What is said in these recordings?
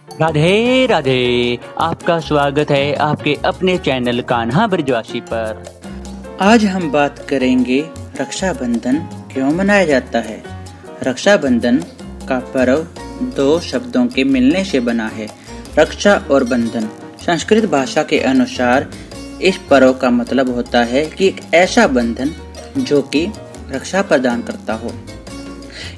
राधे राधे। आपका स्वागत है आपके अपने चैनल कान्हा ब्रजवासी पर। आज हम बात करेंगे रक्षाबंधन क्यों मनाया जाता है। रक्षाबंधन का पर्व दो शब्दों के मिलने से बना है, रक्षा और बंधन। संस्कृत भाषा के अनुसार इस पर्व का मतलब होता है कि एक ऐसा बंधन जो कि रक्षा प्रदान करता हो।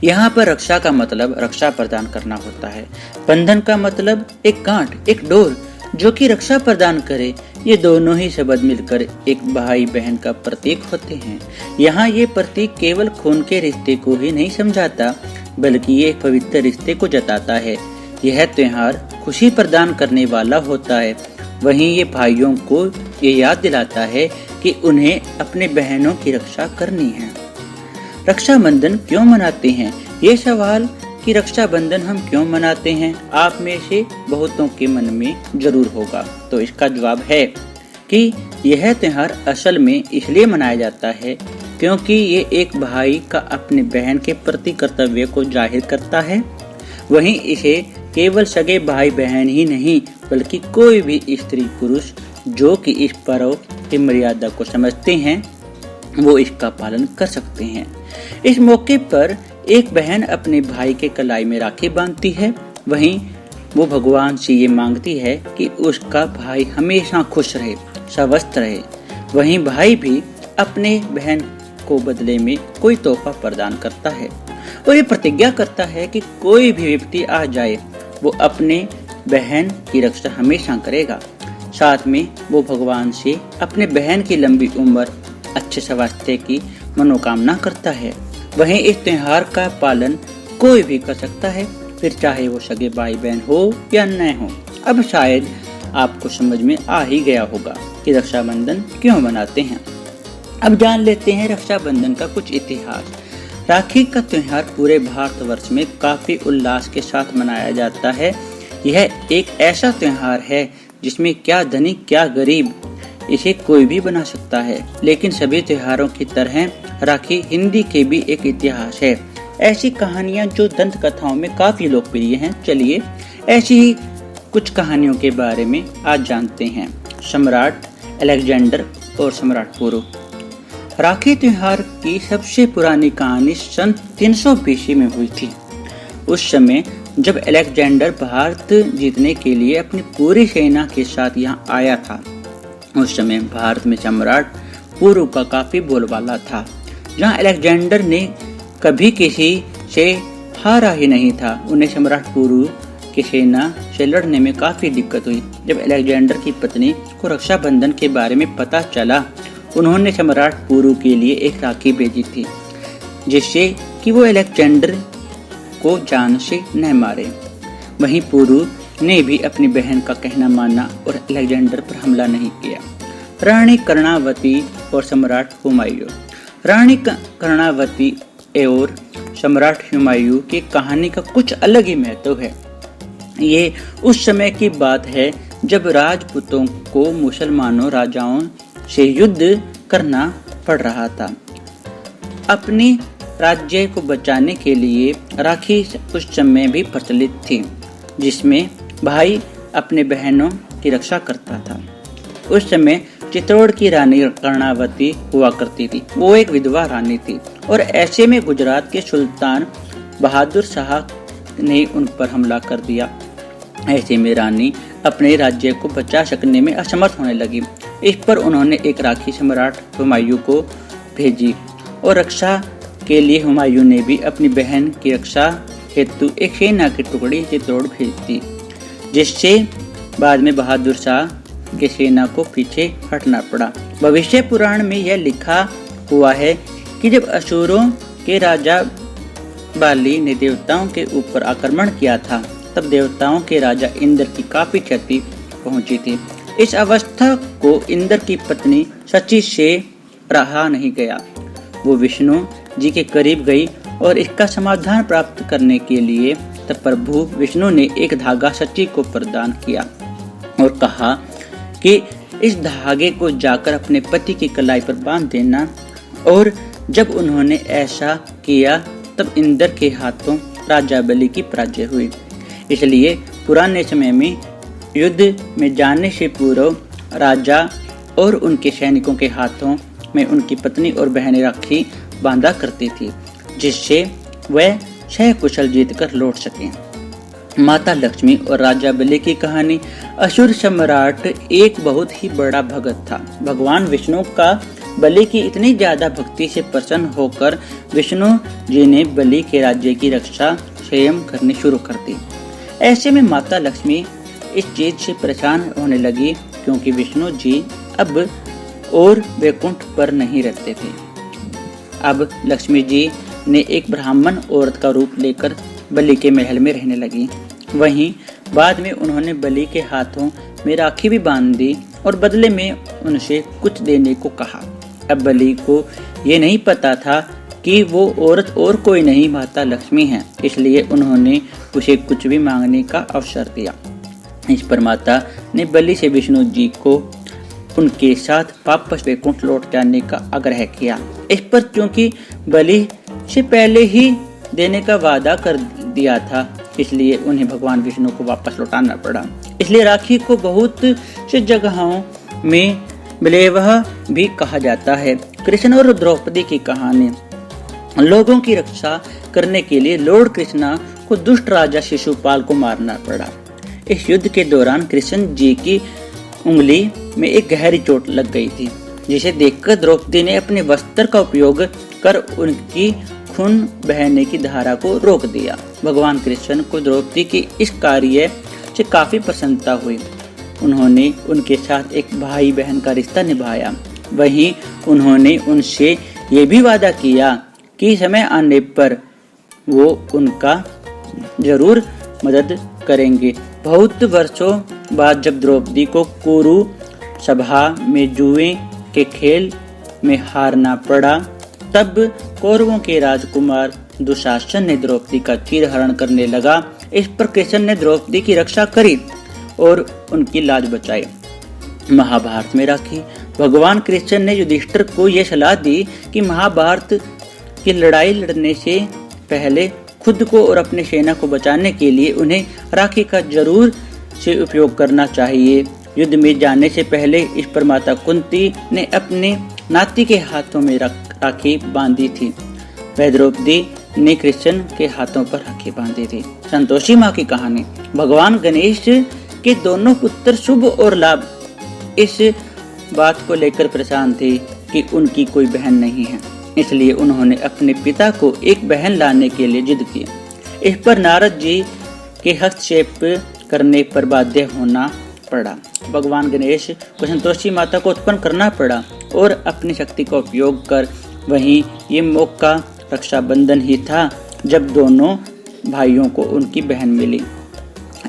यहाँ पर रक्षा का मतलब रक्षा प्रदान करना होता है। बंधन का मतलब एक गांठ, एक डोर जो कि रक्षा प्रदान करे। ये दोनों ही शब्द मिलकर एक भाई बहन का प्रतीक होते हैं। यहाँ ये प्रतीक केवल खून के रिश्ते को ही नहीं समझाता, बल्कि ये पवित्र रिश्ते को जताता है। यह त्योहार खुशी प्रदान करने वाला होता है। वहीं ये भाइयों को ये याद दिलाता है कि उन्हें अपने बहनों की रक्षा करनी है। रक्षाबंधन क्यों मनाते हैं? ये सवाल कि रक्षाबंधन हम क्यों मनाते हैं आप में से बहुतों के मन में जरूर होगा। तो इसका जवाब है कि यह त्योहार असल में इसलिए मनाया जाता है क्योंकि ये एक भाई का अपने बहन के प्रति कर्तव्य को जाहिर करता है। वहीं इसे केवल सगे भाई बहन ही नहीं बल्कि कोई भी स्त्री पुरुष जो कि इस पर्व की मर्यादा को समझते हैं वो इसका पालन कर सकते हैं। इस मौके पर एक बहन अपने भाई के कलाई में राखी बांधती है। वहीं वो भगवान से ये मांगती है कि उसका भाई हमेशा खुश रहे, स्वस्थ रहे। वहीं भाई भी अपने बहन को बदले में कोई तोहफा प्रदान करता है और ये प्रतिज्ञा करता है कि कोई भी विपत्ति आ जाए वो अपने बहन की रक्षा हमेशा करेगा। साथ में वो भगवान से अपने बहन की लंबी उम्र, अच्छे स्वास्थ्य की मनोकामना करता है। वहीं इस त्योहार का पालन कोई भी कर सकता है, फिर चाहे वो सगे भाई बहन हो या न हो। अब शायद आपको समझ में आ ही गया होगा कि रक्षाबंधन क्यों मनाते हैं। अब जान लेते हैं रक्षाबंधन का कुछ इतिहास। राखी का त्योहार पूरे भारतवर्ष में काफी उल्लास के साथ मनाया जाता है। यह एक ऐसा त्योहार है जिसमें क्या धनिक क्या गरीब इसे कोई भी बना सकता है। लेकिन सभी त्योहारों की तरह राखी हिंदी के भी एक इतिहास है। ऐसी कहानियां जो दंत कथाओं में काफी लोकप्रिय हैं। चलिए ऐसी ही कुछ कहानियों के बारे में आज जानते हैं। सम्राट अलेक्जेंडर और सम्राट पुरु। राखी त्योहार की सबसे पुरानी कहानी सन 300 BC में हुई थी। उस समय जब अलेक्जेंडर भारत जीतने के लिए अपनी पूरी सेना के साथ यहाँ आया था, उस समय भारत में सम्राट पुरु का काफी बोलबाला था। जहाँ अलेक्जेंडर ने कभी किसी से हारा ही नहीं था, उन्हें सम्राट पुरु की सेना से लड़ने में काफी दिक्कत हुई। जब अलेक्जेंडर की पत्नी को रक्षाबंधन के बारे में पता चला, उन्होंने सम्राट पुरु के लिए एक राखी भेजी थी जिससे कि वो अलेक्जेंडर को जान से न मारे। वहीं पुरु ने भी अपनी बहन का कहना माना और अलेक्जेंडर पर हमला नहीं किया। रानी कर्णावती और सम्राट हुमायूं। रानी कर्णावती और सम्राट हुमायूं की कहानी का कुछ अलग ही महत्व है। ये उस समय की बात है जब राजपूतों को मुसलमानों राजाओं से युद्ध करना पड़ रहा था। अपने राज्य को बचाने के लिए राखी उस समय भी प्रचलित थी, जिसमें भाई अपने बहनों की रक्षा करता था। उस समय चित्तौड़ की रानी कर्णावती हुआ करती थी। वो एक विधवा रानी थी और ऐसे में गुजरात के सुल्तान बहादुर शाह ने उन पर हमला कर दिया। ऐसे में रानी अपने राज्य को बचा सकने में असमर्थ होने लगी। इस पर उन्होंने एक राखी सम्राट हुमायूं को भेजी और रक्षा के लिए हुमायूं ने भी अपनी बहन की रक्षा हेतु एक सेना की टुकड़ी चित्तौड़ भेज दी, जिससे बाद में बहादुर शाह की सेना को पीछे हटना पड़ा। भविष्य पुराण में यह लिखा हुआ है कि जब असुरों के राजा बाली ने देवताओं के ऊपर आक्रमण किया था, तब देवताओं के राजा इंद्र की काफी क्षति पहुंची थी। इस अवस्था को इंद्र की पत्नी शची से रहा नहीं गया। वो विष्णु जी के करीब गई और इसका समाधान प्राप्त करने के लिए तब प्रभु विष्णु ने एक धागा शची को प्रदान किया और कहा कि इस धागे को जाकर अपने पति की कलाई पर बांध देना। और जब उन्होंने ऐसा किया तब इंद्र के हाथों राजा बलि की पराजय हुई। इसलिए पुराने समय में युद्ध में जाने से पूर्व राजा और उनके सैनिकों के हाथों में उनकी पत्नी और बहनें राखी बांधा करती थी, जिससे वह क्षय कुशल जीतकर लौट सकें। माता लक्ष्मी और राजा बलि की कहानी। असुर सम्राट एक बहुत ही बड़ा भगत था। भगवान विष्णु का बलि की इतनी ज्यादा भक्ति से प्रसन्न होकर विष्णु जी ने बलि के राज्य की रक्षा स्वयं करनी शुरू कर दी। ऐसे में माता लक्ष्मी इस चीज से परेशान होने लगी, क्योंकि विष्णु जी अब और वैकुंठ पर नहीं रहते थे। अब लक्ष्मी जी ने एक ब्राह्मण औरत का रूप लेकर बलि के महल में रहने लगी। वहीं बाद में उन्होंने बलि के हाथों में राखी भी बांध दी और बदले में उनसे कुछ देने को कहा। अब बलि को ये नहीं पता था कि वो औरत और कोई नहीं माता लक्ष्मी है, इसलिए उन्होंने उसे कुछ भी मांगने का अवसर दिया। इस पर माता ने बलि से विष्णु जी को उनके साथ वापस वैकुंठ लौट जाने का आग्रह किया। इस पर क्योंकि बलि से पहले ही देने का वादा कर दिया था, इसलिए उन्हें भगवान विष्णु को वापस लौटाना पड़ा। इसलिए राखी को बहुत सी जगहों में बलेवह भी कहा जाता है। कृष्ण और द्रौपदी की कहानी। लोगों की रक्षा करने के लिए लॉर्ड कृष्णा को दुष्ट राजा शिशुपाल को मारना पड़ा। इस युद्ध के दौरान कृष्ण जी की उंगली में एक गहरी चोट लग गई थी, जिसे देखकर द्रौपदी ने अपने वस्त्र का उपयोग कर उनकी खून बहने की धारा को रोक दिया। भगवान कृष्ण को द्रौपदी की इस कार्य से काफी प्रसन्नता हुई। उन्होंने उनके साथ एक भाई बहन का रिश्ता निभाया। वहीं उन्होंने उनसे ये भी वादा किया कि समय आने पर वो उनका जरूर मदद करेंगे। बहुत वर्षों बाद जब द्रौपदी को कुरु सभा में जुए के खेल में हारना पड़ा, तब कौरवों के राजकुमार दुशासन ने द्रौपदी का चीरहरण करने लगा। इस पर कृष्ण ने द्रौपदी की रक्षा करी और उनकी लाज बचाई। महाभारत में राखी। भगवान कृष्ण ने युधिष्ठिर को यह सलाह दी कि महाभारत की लड़ाई लड़ने से पहले खुद को और अपने सेना को बचाने के लिए उन्हें राखी का जरूर से उपयोग करना चाहिए। युद्ध में जाने से पहले इस पर माता कुंती ने अपने नाती के हाथों में राखी बांधी थी। वह द्रौपदी ने कृष्ण के हाथों पर राखी बांधी थी। संतोषी माँ की कहानी। भगवान गणेश के दोनों पुत्र शुभ और लाभ इस बात को लेकर परेशान थे कि उनकी कोई बहन नहीं है, इसलिए उन्होंने अपने पिता को एक बहन लाने के लिए जिद की। इस पर नारद जी के हस्तक्षेप करने पर बाध्य होना पड़ा। भगवान गणेश को संतोषी माता को उत्पन्न करना पड़ा और अपनी शक्ति का उपयोग कर। वहीं ये मौका रक्षाबंधन ही था जब दोनों भाइयों को उनकी बहन मिली।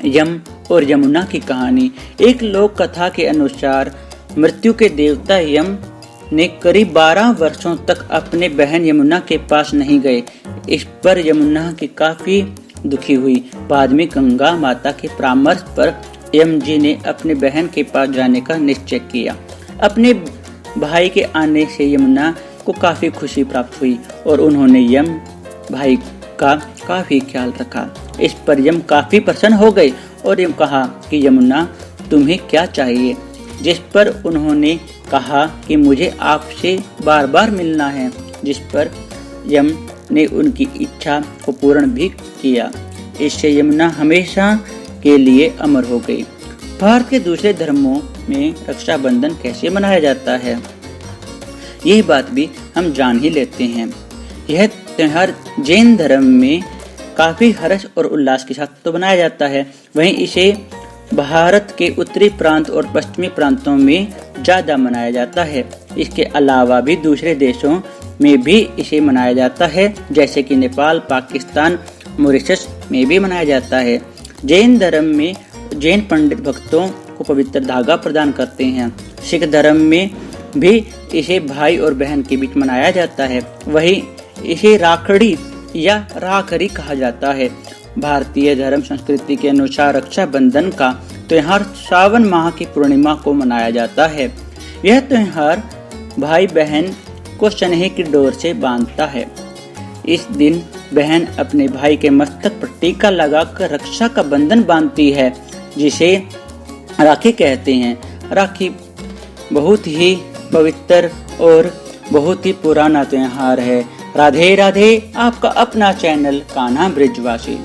यम और यमुना की कहानी। एक लोक कथा के अनुसार मृत्यु के देवता यम ने करीब 12 वर्षों तक अपने बहन यमुना के पास नहीं गए। इस पर यमुना की काफी दुखी हुई। बाद में गंगा माता के परामर्श पर यम जी ने अपने बहन के पास जाने का निश्चय किया। अपने भाई के आने से यमुना को काफी खुशी प्राप्त हुई और उन्होंने यम भाई का काफी ख्याल रखा। इस पर यम काफी प्रसन्न हो गए और यम कहा कि यमुना तुम्हें क्या चाहिए, जिस पर उन्होंने कहा कि मुझे आपसे बार बार मिलना है, जिस पर यम ने उनकी इच्छा को पूर्ण भी किया। इससे यमुना हमेशा के लिए अमर हो गई। भारत के दूसरे धर्मों में रक्षाबंधन कैसे मनाया जाता है, यह बात भी हम जान ही लेते हैं। यह त्योहार जैन धर्म में काफी हर्ष और उल्लास के साथ तो मनाया जाता है। वहीं इसे भारत के उत्तरी प्रांत और पश्चिमी प्रांतों में ज्यादा मनाया जाता है। इसके अलावा भी दूसरे देशों में भी इसे मनाया जाता है, जैसे कि नेपाल, पाकिस्तान, मॉरिशस में भी मनाया जाता है। जैन धर्म में जैन पंडित भक्तों को पवित्र धागा प्रदान करते हैं। सिख धर्म में भी इसे भाई और बहन के बीच मनाया जाता है। वहीं इसे राखड़ी या राखरी कहा जाता है। भारतीय धर्म संस्कृति के अनुसार रक्षाबंधन का त्योहार श्रावण माह की पूर्णिमा को मनाया जाता है। यह त्योहार भाई बहन को स्नेह की डोर से बांधता है। इस दिन बहन अपने भाई के मस्तक पर टीका लगाकर रक्षा का बंधन बांधती है, जिसे राखी कहते हैं। राखी बहुत ही पवित्र और बहुत ही पुराना त्योहार है। राधे राधे, आपका अपना चैनल कान्हा ब्रिजवासी।